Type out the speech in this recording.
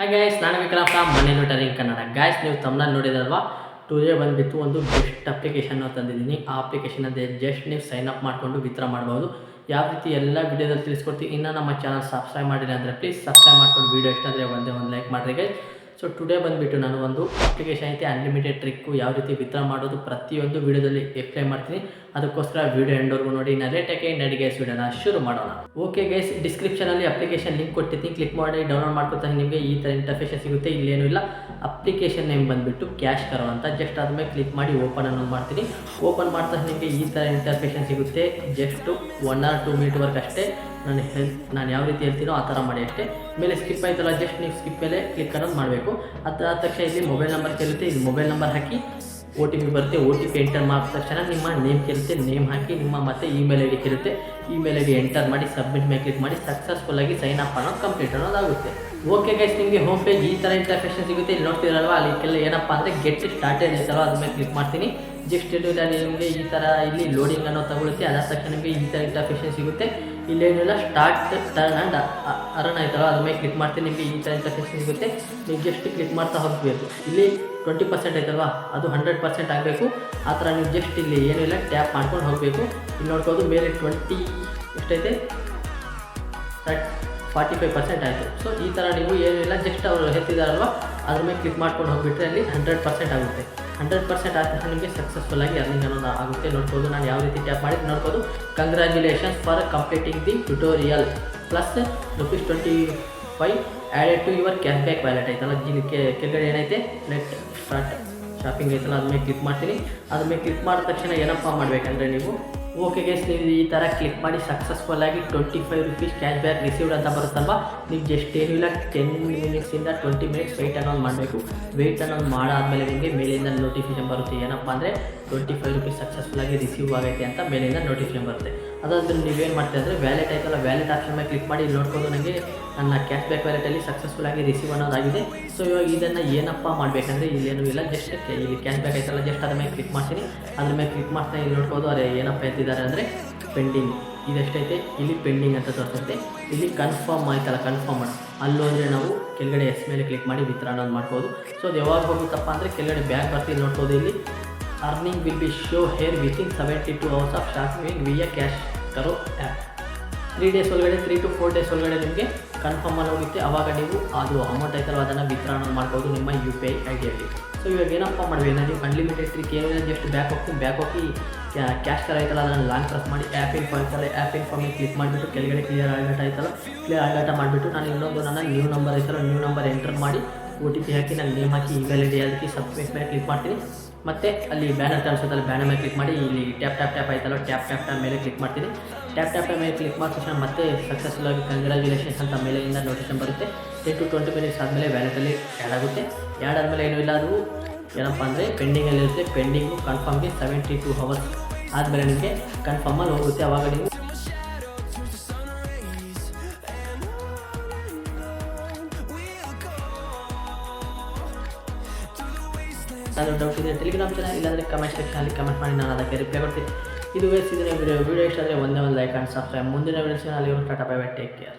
Hi guys, ನಾನು Vikram from money loitering Kannada. Guys, ನೀವು ತಮ್ಮನ್ನ ನೋಡಿದಲ್ವಾ, ಟುಡೇ ಬಂದುಬಿಟ್ಟು ಒಂದು ಬೆಸ್ಟ್ ಅಪ್ಲಿಕೇಶನ್ ತಂದಿದ್ದೀನಿ. ಆ ಅಪ್ಲಿಕೇಶನ್ ಅಂದರೆ ಜಸ್ಟ್ ನೀವು ಸೈನ್ ಅಪ್ ಮಾಡಿಕೊಂಡು ವಿತ್ಡ್ರಾ ಮಾಡ್ಬೋದು. ಯಾವ ರೀತಿ ಎಲ್ಲ ವೀಡಿಯೋದಲ್ಲಿ ತಿಳಿಸ್ಕೊಡ್ತೀವಿ. ಇನ್ನೂ ನಮ್ಮ ಚಾನಲ್ ಸಬ್ಸ್ಕ್ರೈಬ್ ಮಾಡಿಲ್ಲ ಅಂದರೆ ಪ್ಲೀಸ್ ಸಬ್ಸ್ಕ್ರೈಬ್ ಮಾಡ್ಕೊಂಡು ವೀಡಿಯೋ ಇಷ್ಟ ಅಂದರೆ ಒಂದೇ ಒಂದು ಲೈಕ್ ಮಾಡಿರಿ ಗೈಸ್. ಸೊ ಟುಡೇ ಬಂದುಬಿಟ್ಟು ನಾನು ಒಂದು ಅಪ್ಲಿಕೇಶನ್ ಐತೆ, ಅನ್ಲಿಮಿಟೆಡ್ ಟ್ರಿಕ್ಕು ಯಾವ ರೀತಿ ವಿತ್ಡ್ರಾ ಮಾಡೋದು ಪ್ರತಿಯೊಂದು ವೀಡಿಯೋದಲ್ಲಿ ಎಕ್ಸ್ಪ್ಲೈನ್ ಮಾಡ್ತೀನಿ. ಅದಕ್ಕೋಸ್ಕರ ವೀಡಿಯೋ ಎಂಡವರೆಗೂ ನೋಡಿ. ನಾನು ಲೇಟಾಗಿ ಗೈಸ್ ವೀಡಿಯೋನ ಶುರು ಮಾಡೋಣ. ಓಕೆ ಗೈಸ್, ಡಿಸ್ಕ್ರಿಪ್ಷನಲ್ಲಿ ಅಪ್ಲಿಕೇಶನ್ ಲಿಂಕ್ ಕೊಟ್ಟಿದ್ದೀನಿ, ಕ್ಲಿಕ್ ಮಾಡಿ ಡೌನ್ಲೋಡ್ ಮಾಡ್ಕೊತಾನೆ. ನಿಮಗೆ ಈ ಥರ ಇಂಟರ್ಫೇಸ್ ಸಿಗುತ್ತೆ. ಇಲ್ಲೇನೂ ಇಲ್ಲ, ಅಪ್ಲಿಕೇಶನ್ ನೇಮ್ ಬಂದುಬಿಟ್ಟು ಕ್ಯಾಶ್ ಕರೋ ಅಂತ. ಜಸ್ಟ್ ಆದಮೇಲೆ ಕ್ಲಿಕ್ ಮಾಡಿ ಓಪನ್ ಅನ್ನೋದು ಮಾಡ್ತೀನಿ. ಓಪನ್ ಮಾಡ್ತಾ ನಿಮಗೆ ಈ ಥರ ಇಂಟರ್ಫೇಷನ್ ಸಿಗುತ್ತೆ. ಜಸ್ಟು 1 or 2 ಮಿನಿಟ್ವರೆಗೆ ಅಷ್ಟೇ. ನಾನು ಯಾವ ರೀತಿ ಹೇಳ್ತೀನೋ ಆ ಥರ ಮಾಡಿ ಅಷ್ಟೇ. ಮೇಲೆ ಸ್ಕಿಪ್ ಆಯ್ತಲ್ಲ, ಜಸ್ಟ್ ನೀವು ಸ್ಕಿಪ್ ಮೇಲೆ ಕ್ಲಿಕ್ ಅನ್ನೋದು ಮಾಡಬೇಕು. ಅದಾದ ತಕ್ಷಣ ಇಲ್ಲಿ ಮೊಬೈಲ್ ನಂಬರ್ ಕೇಳುತ್ತೆ. ಇಲ್ಲಿ ಮೊಬೈಲ್ ನಂಬರ್ ಹಾಕಿ OTP ಬರುತ್ತೆ. OTP ಎಂಟರ್ ಮಾಡಿದ ತಕ್ಷಣ ನಿಮ್ಮ ನೇಮ್ ಕೇಳುತ್ತೆ. ನೇಮ್ ಹಾಕಿ ನಿಮ್ಮ ಮತ್ತೆ ಇಮೇಲ್ ID ಕೇಳುತ್ತೆ. ಇಮೇಲ್ ID ಎಂಟರ್ ಮಾಡಿ ಸಬ್ಮಿಟ್ ಮೇಲೆ ಕ್ಲಿಕ್ ಮಾಡಿ ಸಕ್ಸಸ್ಫುಲ್ಲಾಗಿ ಸೈನ್ ಅಪ್ ಅನ್ನೋದು ಕಂಪ್ಲೀಟ್ ಅನ್ನೋದಾಗುತ್ತೆ. ಓಕೆ ಗೈಸ್, ನಿಮಗೆ ಹೋಮ್ ಪೇಜ್ ಈ ಥರ ಇಂಟರ್ಫೇಷನ್ ಸಿಗುತ್ತೆ. ಇಲ್ಲಿ ನೋಡ್ತಿರಲ್ವ, ಅಲ್ಲಿಗೆಲ್ಲ ಏನಪ್ಪ ಅಂದರೆ ಗೆಟ್ ಸ್ಟಾರ್ಟೆಡ್ ಇರ್ತಲ್ಲ, ಅದ್ರ ಮೇಲೆ ಕ್ಲಿಕ್ ಮಾಡ್ತೀನಿ. ಜಸ್ಟ್ ನಿಮಗೆ ಈ ಥರ ಇಲ್ಲಿ ಲೋಡಿಂಗ್ ಅನ್ನೋ ತಗೊಳುತ್ತೆ. ಅದಾದ ತಕ್ಷಣ ನಿಮಗೆ ಈ ಥರ ಇಂಟರ್ಫೇಷನ್ ಸಿಗುತ್ತೆ. ಇಲ್ಲೇನಿಲ್ಲ, ಸ್ಟಾರ್ಟ್ ಟರ್ನ್ ಆ್ಯಂಡ್ ಅರ್ನ್ ಆಯ್ತಲ್ಲ, ಅದ್ರ ಮೇಲೆ ಕ್ಲಿಕ್ ಮಾಡ್ತೀನಿ. ನಿಮಗೆ ಈ ಥರ ಇಂಟರ್ಫೇಷನ್ ಸಿಗುತ್ತೆ. ನೀವು ಜಸ್ಟ್ ಕ್ಲಿಕ್ ಮಾಡ್ತಾ ಹೋಗಬೇಕು. ಇಲ್ಲಿ 20% ಆಯ್ತಲ್ವಾ, ಅದು 100% ಆಗಬೇಕು. ಆ ಥರ ನೀವು ಜಸ್ಟ್ ಇಲ್ಲಿ ಏನಿಲ್ಲ ಟ್ಯಾಪ್ ಮಾಡ್ಕೊಂಡು ಹೋಗಬೇಕು. ಇಲ್ಲಿ ನೋಡ್ಬೋದು ಮೇಲೆ 20 ಎಷ್ಟೈತೆ, 45% ಆಯಿತು. ಸೊ ಈ ಥರ ನೀವು ಏನಿಲ್ಲ, ಜಸ್ಟ್ ಅವರು ಹೇಳ್ತಿದ್ದಾರಲ್ವ, ಅದ್ರ ಮೇಲೆ ಕ್ಲಿಕ್ ಮಾಡ್ಕೊಂಡು ಹೋಗಿಬಿಟ್ರೆ ಅಲ್ಲಿ 100% ಆಗುತ್ತೆ. 100% ಆದ ತಕ್ಷಣ ನಿಮಗೆ ಸಕ್ಸಸ್ಫುಲ್ಲಾಗಿ ಅರ್ನಿಂಗ್ ಅನ್ನೋದು ಆಗುತ್ತೆ. ನೋಡ್ಬೋದು ನಾನು ಯಾವ ರೀತಿ ಟ್ಯಾಪ್ ಮಾಡಿ ನೋಡ್ಬೋದು. Congratulations for completing the tutorial plus ₹25 added to your cash back wallet ಐತಲ್ಲ. ಕೆಳಗಡೆ ಏನೈತೆ ನೆಟ್ ಸ್ಟಾರ್ಟ್ ಶಾಪಿಂಗ್ ಐತಲ್ಲ, ಅದ್ರ ಮೇಲೆ ಕ್ಲಿಕ್ ಮಾಡ್ತೀನಿ. ಅದ್ರ ಮೇಲೆ ಕ್ಲಿಕ್ ಮಾಡಿದ ತಕ್ಷಣ ಏನಪ್ಪ ಮಾಡಬೇಕಂದ್ರೆ ನೀವು ಓಕೆ ಗೈಸ್, ನೀವು ಈ ಥರ ಕ್ಲಿಕ್ ಮಾಡಿ ಸಕ್ಸಸ್ಫುಲ್ಲಾಗಿ ₹25 ಕ್ಯಾಶ್ ಬ್ಯಾಕ್ ರಿಸೀವ್ಡ್ ಅಂತ ಬರುತ್ತಲ್ವ. ನೀವು ಜಸ್ಟ್ ಏನಿಲ್ಲ 10 ಮಿನಿಟ್ಸಿಂದ 20 ಮಿನಿಟ್ಸ್ ವೆಯ್ಟ್ ಅನ್ನೋದು ಮಾಡಬೇಕು. ವೆಯ್ಟ್ ಅನ್ನೋದು ಮಾಡಾದಮೇಲೆ ನಿಮಗೆ ಮೇಲಿಂದ ನೋಟಿಫಿಕೇಶನ್ ಬರುತ್ತೆ. ಏನಪ್ಪ ಅಂದರೆ ₹25 ಸಕ್ಸಸ್ಫುಲ್ಲಾಗಿ ರಿಸೀವ್ ಆಗೈತೆ ಅಂತ ಮೇಲಿಂದ ನೋಟಿಫಿಕೇಶನ್ ಬರುತ್ತೆ. ಅದಾದ್ಮೇಲೆ ನೀವೇನು ಮಾಡ್ತೀವಿ ಅಂದರೆ ವ್ಯಾಲೆಟ್ ಐತಲ್ಲ, ವ್ಯಾಲೆಟ್ ಆಪ್ಷನ್ ಮೇಲೆ ಕ್ಲಿಕ್ ಮಾಡಿ ನೋಡ್ಕೊಂಡು ನನಗೆ ನನ್ನ ಕ್ಯಾಶ್ ಬ್ಯಾಕ್ ವ್ಯಾಲೆಟಲ್ಲಿ ಸಕ್ಸಸ್ಫುಲ್ಲಾಗಿ ರಿಸೀವ್ ಅನ್ನೋದಾಗಿದೆ. ಸೊ ಇವಾಗ ಇದನ್ನು ಏನಪ್ಪ ಮಾಡಬೇಕಂದ್ರೆ ಇಲ್ಲೇನೂ ಇಲ್ಲ, ಜಸ್ಟ್ ಇಲ್ಲಿ ಕ್ಯಾಶ್ ಬ್ಯಾಕ್ ಐತಲ್ಲ, ಜಸ್ಟ್ ಅದ್ರ ಮೇಲೆ ಕ್ಲಿಕ್ ಮಾಡ್ತೀನಿ. ಅದ್ರ ಮೇಲೆ ಕ್ಲಿಕ್ ಮಾಡ್ತಾ ಇಲ್ಲಿ ನೋಡ್ಬೋದು. ಅದೇ ಏನಪ್ಪ ಹೇಳ್ತಿದ್ದಾರೆ ಅಂದರೆ ಪೆಂಡಿಂಗ್ ಇದೆಷ್ಟೈತೆ, ಇಲ್ಲಿ ಪೆಂಡಿಂಗ್ ಅಂತ ತೋರಿಸುತ್ತೆ. ಇಲ್ಲಿ ಕನ್ಫರ್ಮ್ ಆಯ್ತಲ್ಲ, ಕನ್ಫರ್ಮ್ ಮಾಡಿ ಅಲ್ಲೋದ್ರೆ ನಾವು ಕೆಳಗಡೆ ಎಸ್ ಮೇಲೆ ಕ್ಲಿಕ್ ಮಾಡಿ ವಿತ್ಡ್ರಾ ಅನ್ನೋದು ಮಾಡ್ಬೋದು. ಸೊ ಅದು ಯಾವಾಗ ಹೋಗುತ್ತಪ್ಪ ಅಂದರೆ ಕೆಳಗಡೆ ಬ್ಯಾಕ್ ಬರ್ತೀವಿ ನೋಡ್ಬೋದು. ಇಲ್ಲಿ earning will be show here within 72 hours of shopping via cash Karo app. 3 days ಒಳಗಡೆ, 3 to 4 days ಒಳಗಡೆ ನಿಮಗೆ ಕನ್ಫರ್ಮ್ ಅಲ್ಲಿ ಹೋಗುತ್ತೆ. ಆವಾಗ ನೀವು ಅದು ಅಮೌಂಟ್ ಐತಲ್ಲ ಅದನ್ನು ವಿತ್ಡ್ರಾ ಅನ್ನೋದು ಮಾಡ್ಬೋದು ನಿಮ್ಮ UPI IDಯಲ್ಲಿ. ಸೊ ಇವಾಗ ಏನಪ್ಪ ಮಾಡಬೇಕು, ನೀವು ಅನ್ಲಿಮಿಟೆಡ್ ಟ್ರಿಕ್ ಏನಿದೆ, ಜಸ್ಟ್ ಬ್ಯಾಕ್ ಹೋಗಿ ಕ್ಯಾಶ್ ಕರ ಐತಲ್ಲ ಅದನ್ನು ಲಾಂಗ್ ಪ್ರೆಸ್ ಮಾಡಿ ಆ್ಯಪ್ ಇನ್ಫೋ ಐತಲ್ಲ, ಆ್ಯಪ್ ಇನ್ಫಾರ್ಮೇಗೆ ಕ್ಲಿಕ್ ಮಾಡಿಬಿಟ್ಟು ಕೆಳಗಡೆ ಕ್ಲಿಯರ್ ಆಲ್ಡಾಟ ಐತಲ್ಲ, ಕ್ಲಿಯರ್ ಆಲ್ಡಾಟ ಮಾಡಿಬಿಟ್ಟು ನಾನು ಇನ್ನೊಂದು ನನ್ನ ನ್ಯೂ ನಂಬರ್ ಐತಲ್ಲ, ನ್ಯೂ ನಂಬರ್ ಎಂಟರ್ ಮಾಡಿ OTP ಹಾಕಿ ನನ್ನ ನೇಮ್ ಹಾಕಿ ಇಮೇಲ್ ID ಅದಕ್ಕೆ ಸಬ್ಮಿಟ್ ಮೇಲೆ ಕ್ಲಿಕ್ ಮಾಡ್ತೀನಿ. ಮತ್ತು ಅಲ್ಲಿ ಬ್ಯಾನರ್ ಕಾಣಿಸುತ್ತಲ್ಲ, ಬ್ಯಾನರ್ ಮೇಲೆ ಕ್ಲಿಕ್ ಮಾಡಿ ಇಲ್ಲಿ ಟ್ಯಾಪ್ ಆಯ್ತಲ್ಲ, ಟ್ಯಾಪ್ ಮೇಲೆ ಕ್ಲಿಕ್ ಮಾಡ್ತೀನಿ. ಟ್ಯಾಪ್ ಮೇಲೆ ಕ್ಲಿಕ್ ಮಾಡಿದ ತಕ್ಷಣ ಮತ್ತೆ ಸಕ್ಸಸ್ಫುಲ್ಲಾಗಿ ಕಂಗ್ರ್ಯಾಚುಲೇಷನ್ಸ್ ಅಂತ ಮೇಲೆಯಿಂದ ನೋಟಿಫಿಕೇಶನ್ ಬರುತ್ತೆ. 10 to 20 ಮಿನಿಟ್ಸ್ ಆದಮೇಲೆ ವ್ಯಾಲೆಟಲ್ಲಿ ಆ್ಯಡ್ ಆಗುತ್ತೆ. ಆ್ಯಡ್ ಆದಮೇಲೆ ಏನೂ ಇಲ್ಲ, ಅದು ಏನಪ್ಪ ಅಂದರೆ ಪೆಂಡಿಂಗಲ್ಲಿರುತ್ತೆ. ಪೆಂಡಿಂಗು ಕನ್ಫರ್ಮ್ಗೆ 72 hours ಆದಮೇಲೆ ನಿಮಗೆ ಕನ್ಫರ್ಮಲ್ಲಿ ಹೋಗುತ್ತೆ. ಆವಾಗ ನೀವು ಏನಾದರೂ ಡೌಟ್ ಇದೆ ಟೆಲಿಗ್ರಾಮ್ ಚಾನಲ್ ಇಲ್ಲಾಂದರೆ ಕಮೆಂಟ್ ಸೆಕ್ಷನಲ್ಲಿ ಕಮೆಂಟ್ ಮಾಡಿ, ನಾನು ಅದಕ್ಕೆ ರಿಪ್ಲೈ ಕೊಡ್ತೀನಿ. ಇದು ವೇಸಿದ್ರೆ ವಿಡಿಯೋ ಇಷ್ಟ ಆದರೆ ಒಂದೇ ಒಂದು ಲೈಕ್ ಆ್ಯಂಡ್ ಸಬ್ಸ್ಕ್ರೈಬ್. ಮುಂದಿನ ವಿಡಿಯೋಸ್ನಲ್ಲಿ tata bye bye, take care.